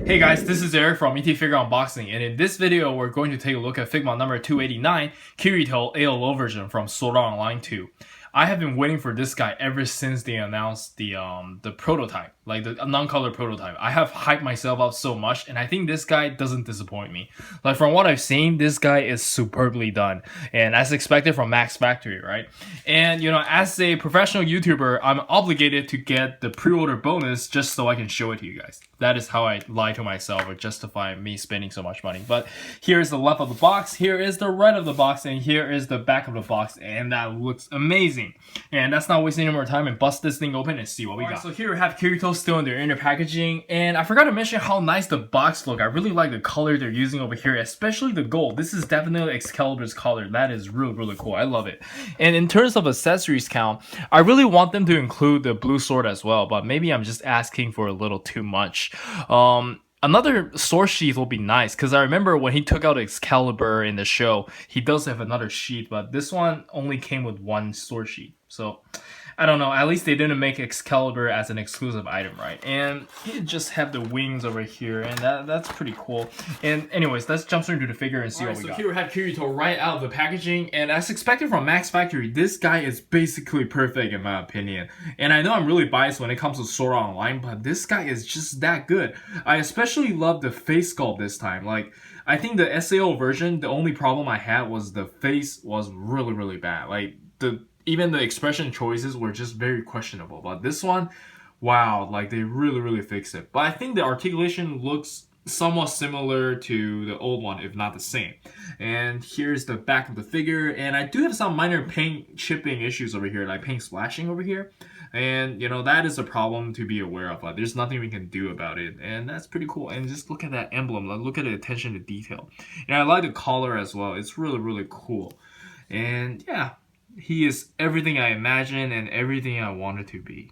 Hey guys, this is Eric from Figure Unboxing, and in this video we're going to take a look at Figma number 289, Kirito Alo version from Sword Art Online 2. I have been waiting for this guy ever since they announced the prototype, like the non-color prototype. I have hyped myself up so much, and I think this guy doesn't disappoint me. Like from what I've seen, this guy is superbly done, and as expected from Max Factory, right? And you know, as a professional YouTuber, I'm obligated to get the pre-order bonus just so I can show it to you guys. That is how I lie to myself or justify me spending so much money. But here is the left of the box, here is the right of the box, and here is the back of the box, and that looks amazing. And that's not wasting any more time, and bust this thing open and see what we got. So here we have Kirito still in their inner packaging, and I forgot to mention how nice the box look. I really like the color they're using over here, especially the gold. This is definitely Excalibur's color. That is really cool. I love it. And in terms of accessories count, I really want them to include the blue sword as well, but maybe I'm just asking for a little too much. Another sword sheath will be nice, because I remember when he took out Excalibur in the show, he does have another sheath, but this one only came with one sword sheath. So, I don't know, at least they didn't make Excalibur as an exclusive item, right? And you just have the wings over here, and that's pretty cool. And anyways, let's jump straight into the figure and see what we got. So here we have Kirito right out of the packaging, and as expected from Max Factory, this guy is basically perfect in my opinion. And I know I'm really biased when it comes to Sword Art Online, but this guy is just that good. I especially love the face sculpt this time. Like, I think the SAO version, the only problem I had was the face was really bad. Like, even the expression choices were just very questionable. But this one, wow, like they really fixed it. But I think the articulation looks somewhat similar to the old one, if not the same. And here's the back of the figure, and I do have some minor paint chipping issues over here, like paint splashing over here. And you know, that is a problem to be aware of. Like, there's nothing we can do about it, and that's pretty cool. And just look at that emblem, like look at the attention to detail. And I like the collar as well. It's really cool. And yeah, he is everything I imagined and everything I wanted to be.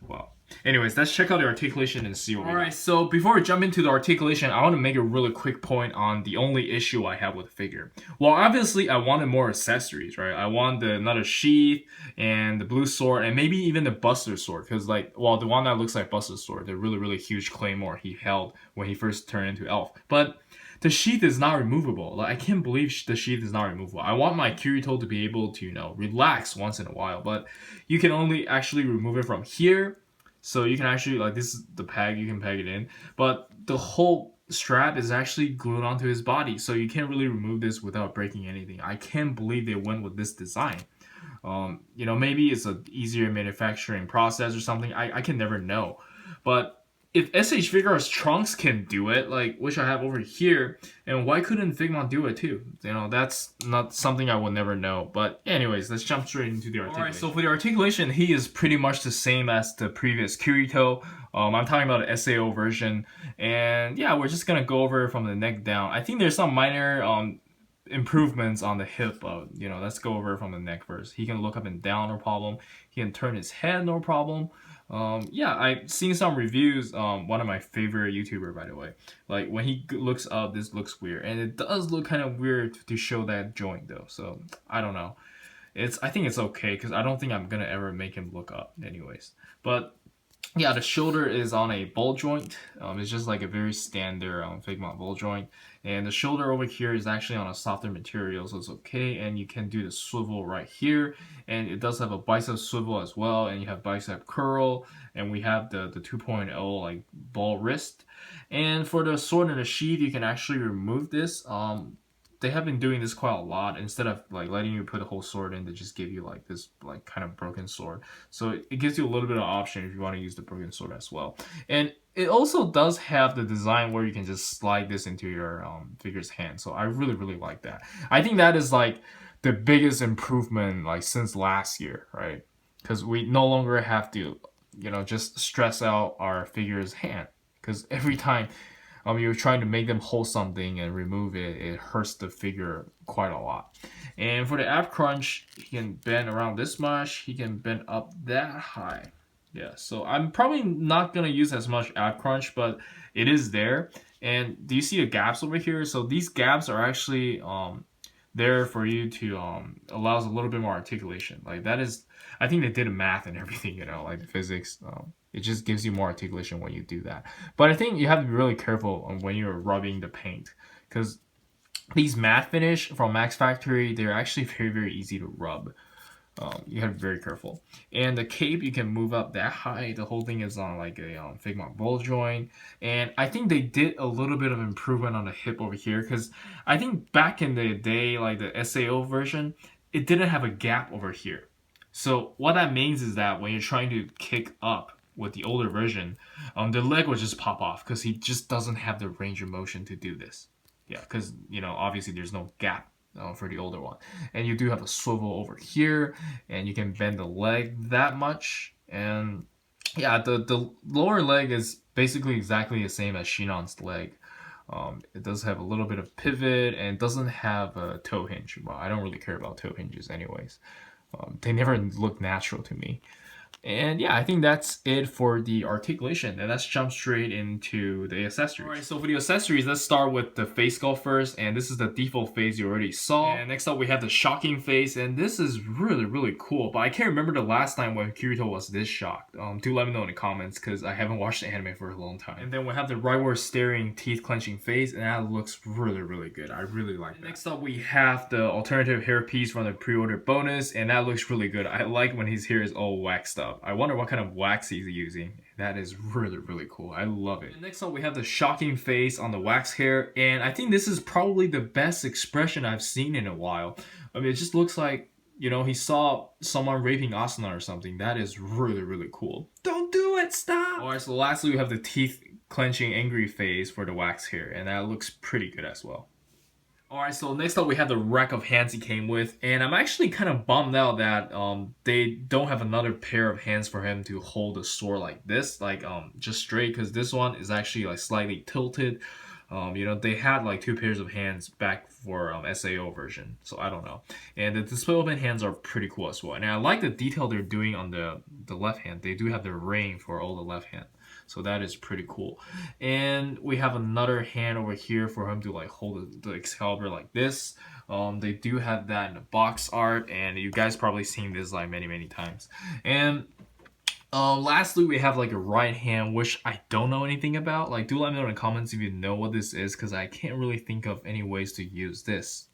Wow. Anyways, let's check out the articulation and see what we got. Alright, so before we jump into the articulation, I want to make a really quick point on the only issue I have with the figure. Well, obviously, I wanted more accessories, right? I want another sheath and the blue sword and maybe even the Buster sword. Because, like, well, the one that looks like Buster's sword, the really huge claymore he held when he first turned into Elf. But the sheath is not removable. Like, I can't believe the sheath is not removable. I want my Kirito to be able to, you know, relax once in a while, but you can only actually remove it from here. So you can actually, like, this is the peg, you can peg it in, but the whole strap is actually glued onto his body, so you can't really remove this without breaking anything. I can't believe they went with this design. You know, maybe it's an easier manufacturing process or something. I can never know. But if SH Figuarts Trunks can do it, like which I have over here, and why couldn't Figma do it too? You know, that's not something I will never know. But anyways, let's jump straight into the articulation. Alright, so for the articulation, he is pretty much the same as the previous Kirito. I'm talking about the SAO version. And yeah, we're just gonna go over from the neck down. I think there's some minor improvements on the hip. You know, let's go over from the neck first. He can look up and down, no problem. He can turn his head, no problem. Yeah, I've seen some reviews. One of my favorite YouTuber, by the way, like when he looks up, this looks weird, and it does look kind of weird to show that joint though. So I don't know. I think it's okay because I don't think I'm gonna ever make him look up, anyways. But yeah, the shoulder is on a ball joint. It's just like a very standard Figma ball joint. And the shoulder over here is actually on a softer material, so it's okay. And you can do the swivel right here. And it does have a bicep swivel as well. And you have bicep curl. And we have the 2.0 like ball wrist. And for the sword and the sheath, you can actually remove this. They have been doing this quite a lot. Instead of like letting you put the whole sword in, they just give you like this like kind of broken sword. So it gives you a little bit of option if you want to use the broken sword as well. And it also does have the design where you can just slide this into your figure's hand. So I really like that. I think that is like the biggest improvement like since last year, right? Because we no longer have to, you know, just stress out our figure's hand. Because every time you're trying to make them hold something and remove it, it hurts the figure quite a lot. And for the ab crunch, he can bend around this much. He can bend up that high. Yeah, so I'm probably not going to use as much ab crunch, but it is there. And do you see the gaps over here? So these gaps are actually there for you to allows a little bit more articulation. Like that is, I think they did math and everything, you know, like the physics. It just gives you more articulation when you do that. But I think you have to be really careful on when you're rubbing the paint, because these matte finish from Max Factory, they're actually very easy to rub. You have to be very careful. And the cape, you can move up that high. The whole thing is on like a Figma ball joint. And I think they did a little bit of improvement on the hip over here, because I think back in the day, like the SAO version, it didn't have a gap over here. So what that means is that when you're trying to kick up with the older version, the leg will just pop off because he just doesn't have the range of motion to do this. Yeah, because, you know, obviously there's no gap for the older one. And you do have a swivel over here, and you can bend the leg that much. And yeah, the lower leg is basically exactly the same as Shinon's leg. It does have a little bit of pivot and doesn't have a toe hinge. Well, I don't really care about toe hinges anyways. They never look natural to me. And yeah, I think that's it for the articulation. And let's jump straight into the accessories. Alright, so for the accessories, let's start with the face sculpt first. And this is the default face you already saw. And next up, we have the shocking face. And this is really cool. But I can't remember the last time when Kirito was this shocked. Do let me know in the comments, because I haven't watched the anime for a long time. And then we have the rightward staring, teeth clenching face. And that looks really good. I really like that. Next up, we have the alternative hairpiece from the pre-order bonus. And that looks really good. I like when his hair is all waxed up. I wonder what kind of wax he's using. That is really cool. I love it. And next up, we have the shocking face on the wax hair. And I think this is probably the best expression I've seen in a while. I mean, it just looks like, you know, he saw someone raping Asuna or something. That is really cool. Don't do it, stop! Alright, so lastly, we have the teeth clenching angry face for the wax hair. And that looks pretty good as well. Alright, so next up we have the rack of hands he came with, and I'm actually kind of bummed out that they don't have another pair of hands for him to hold a sword like this, like just straight, because this one is actually like slightly tilted. You know, they had like 2 pairs of hands back for SAO version, so I don't know. And the display open hands are pretty cool as well, and I like the detail they're doing on the left hand. They do have the ring for all the left hand. So that is pretty cool. And we have another hand over here for him to like hold the Excalibur like this. They do have that in the box art, and you guys probably seen this like many times. And lastly, we have like a right hand, which I don't know anything about. Like, do let me know in the comments if you know what this is, because I can't really think of any ways to use this.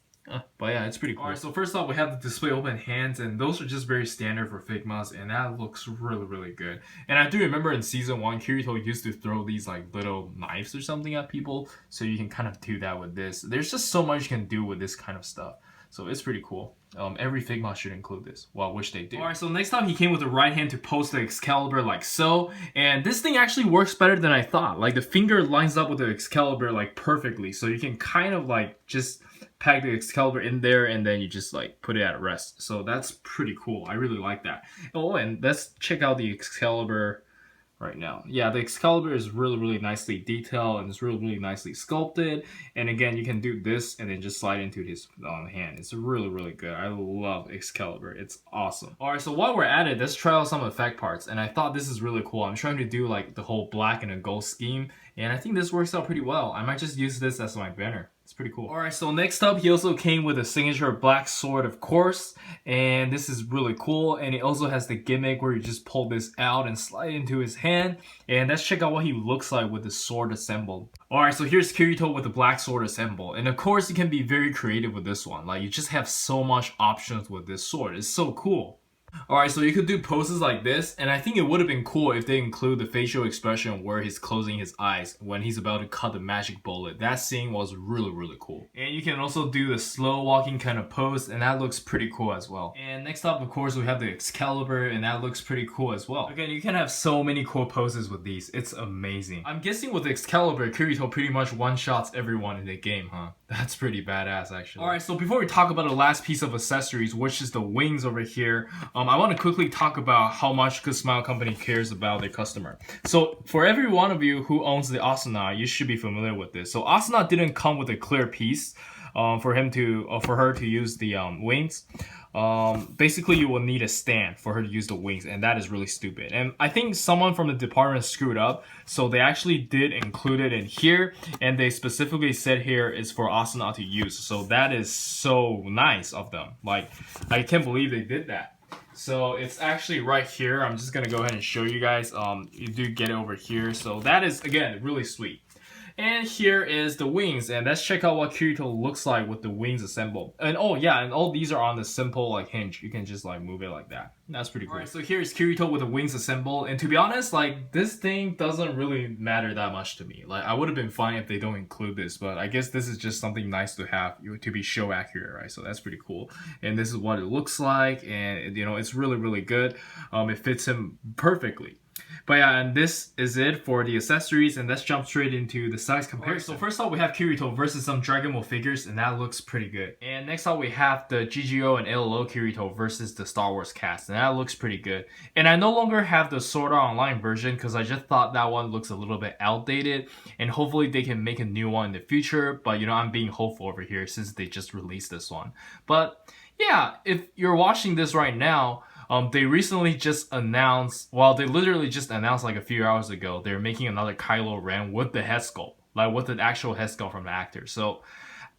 But yeah, it's pretty cool. Alright, so first off, we have the display open hands, and those are just very standard for Figmas, and that looks really good. And I do remember in season 1, Kirito used to throw these like little knives or something at people, so you can kind of do that with this. There's just so much you can do with this kind of stuff. So it's pretty cool. Every Figma should include this. Well, I wish they do. Alright, so next time he came with the right hand to post the Excalibur like so. And this thing actually works better than I thought. Like the finger lines up with the Excalibur like perfectly. So you can kind of like just pack the Excalibur in there and then you just like put it at rest. So that's pretty cool. I really like that. Oh, and let's check out the Excalibur right now. Yeah, the Excalibur is really nicely detailed, and it's really nicely sculpted. And again, you can do this and then just slide into his hand. It's really good. I love Excalibur. It's awesome. Alright, so while we're at it, let's try out some effect parts. And I thought this is really cool. I'm trying to do like the whole black and a gold scheme, and I think this works out pretty well. I might just use this as my banner. It's pretty cool. Alright, so next up, he also came with a signature black sword, of course. And this is really cool. And it also has the gimmick where you just pull this out and slide into his hand. And let's check out what he looks like with the sword assembled. Alright, so here's Kirito with the black sword assembled. And of course, you can be very creative with this one. Like, you just have so much options with this sword. It's so cool. Alright, so you could do poses like this, and I think it would have been cool if they include the facial expression where he's closing his eyes when he's about to cut the magic bullet. That scene was really cool. And you can also do the slow walking kind of pose, and that looks pretty cool as well. And next up, of course, we have the Excalibur, and that looks pretty cool as well. Again, you can have so many cool poses with these. It's amazing. I'm guessing with the Excalibur, Kirito pretty much one-shots everyone in the game, huh? That's pretty badass, actually. Alright, so before we talk about the last piece of accessories, which is the wings over here, I want to quickly talk about how much Good Smile Company cares about their customer. So for every one of you who owns the Asuna, you should be familiar with this. So Asuna didn't come with a clear piece. for her to use the wings. Basically you will need a stand for her to use the wings, and that is really stupid. And I think someone from the department screwed up, so they actually did include it in here, and they specifically said here is for Asuna to use. So that is so nice of them. Like, I can't believe they did that. So it's actually right here. I'm just gonna go ahead and show you guys. You do get it over here. So that is, again, really sweet. And here is the wings, and let's check out what Kirito looks like with the wings assembled. And oh yeah, and all these are on the simple like hinge. You can just like move it like that. That's pretty cool. Alright, so here's Kirito with the wings assembled, and to be honest, like this thing doesn't really matter that much to me. Like I would have been fine if they don't include this, but I guess this is just something nice to have to be show accurate, right? So that's pretty cool. And this is what it looks like, and you know it's really good. It fits him perfectly. But yeah, and this is it for the accessories, and let's jump straight into the size comparison. Right, so first off, we have Kirito versus some Dragon Ball figures, and that looks pretty good. And next up, we have the GGO and Alo Kirito versus the Star Wars cast, and that looks pretty good. And I no longer have the Sword Art Online version because I just thought that one looks a little bit outdated, and hopefully they can make a new one in the future. But you know, I'm being hopeful over here since they just released this one. But yeah, if you're watching this right now, they recently just announced, well, they literally just announced like a few hours ago, they're making another Kylo Ren with the head sculpt, like with the actual head sculpt from the actor. So,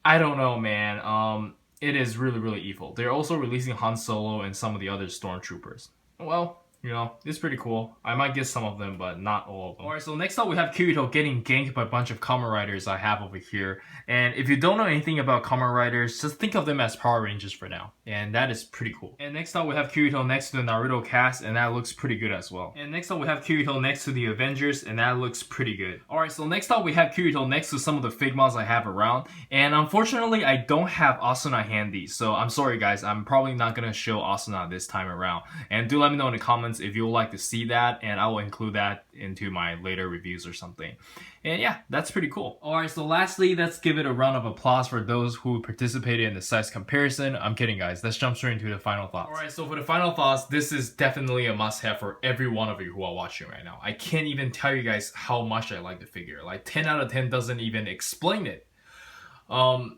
I don't know, man. It is really evil. They're also releasing Han Solo and some of the other stormtroopers. Well, you know, it's pretty cool. I might get some of them, but not all of them. Alright, so next up we have Kirito getting ganked by a bunch of Kamen Riders I have over here. And if you don't know anything about Kamen Riders, just think of them as Power Rangers for now. And that is pretty cool. And next up we have Kirito next to the Naruto cast, and that looks pretty good as well. And next up we have Kirito next to the Avengers, and that looks pretty good. Alright, so next up we have Kirito next to some of the Figmas I have around. And unfortunately I don't have Asuna handy, so I'm sorry guys, I'm probably not gonna show Asuna this time around. And do let me know in the comments if you would like to see that, and I will include that into my later reviews or something. And yeah, that's pretty cool. Alright, so lastly, let's give it a round of applause for those who participated in the size comparison. I'm kidding guys, let's jump straight into the final thoughts. Alright, so for the final thoughts, this is definitely a must-have for every one of you who are watching right now. I can't even tell you guys how much I like the figure. Like 10 out of 10 doesn't even explain it.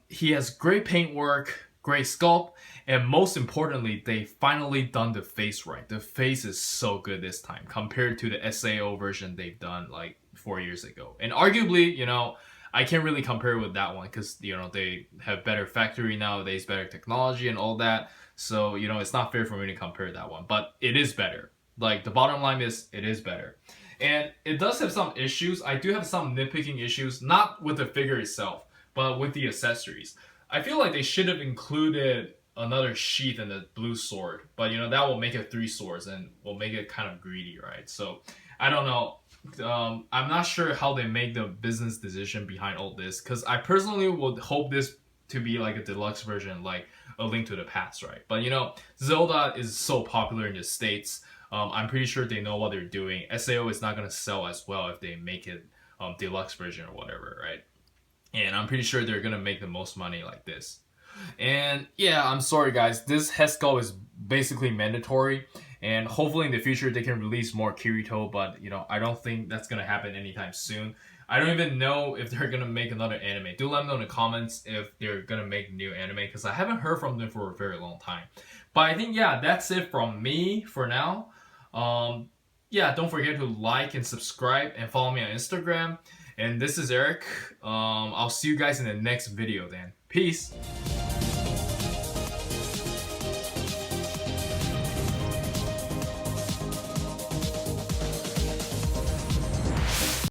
He has great paintwork, great sculpt, and most importantly, they finally done the face right. The face is so good this time compared to the SAO version they've done like 4 years ago. And arguably, you know, I can't really compare with that one because, you know, they have better factory nowadays, better technology and all that. So, you know, it's not fair for me to compare that one, but it is better. Like, the bottom line is, it is better. And it does have some issues. I do have some nitpicking issues, not with the figure itself, but with the accessories. I feel like they should have included another sheath in the blue sword, but you know, that will make it 3 swords and will make it kind of greedy, right? So I don't know. I'm not sure how they make the business decision behind all this, because I personally would hope this to be like a deluxe version, like A Link to the Past, right? But you know, Zelda is so popular in the States. I'm pretty sure they know what they're doing. SAO is not going to sell as well if they make it deluxe version or whatever, right? And I'm pretty sure they're gonna make the most money like this. And yeah, I'm sorry guys, this head sculpt is basically mandatory, and hopefully in the future they can release more Kirito, but you know, I don't think that's gonna happen anytime soon. I don't even know if they're gonna make another anime. Do let me know in the comments if they're gonna make new anime, because I haven't heard from them for a very long time. But I think, yeah, that's it from me for now. Yeah, don't forget to like and subscribe and follow me on Instagram. And this is Eric. I'll see you guys in the next video then. Peace.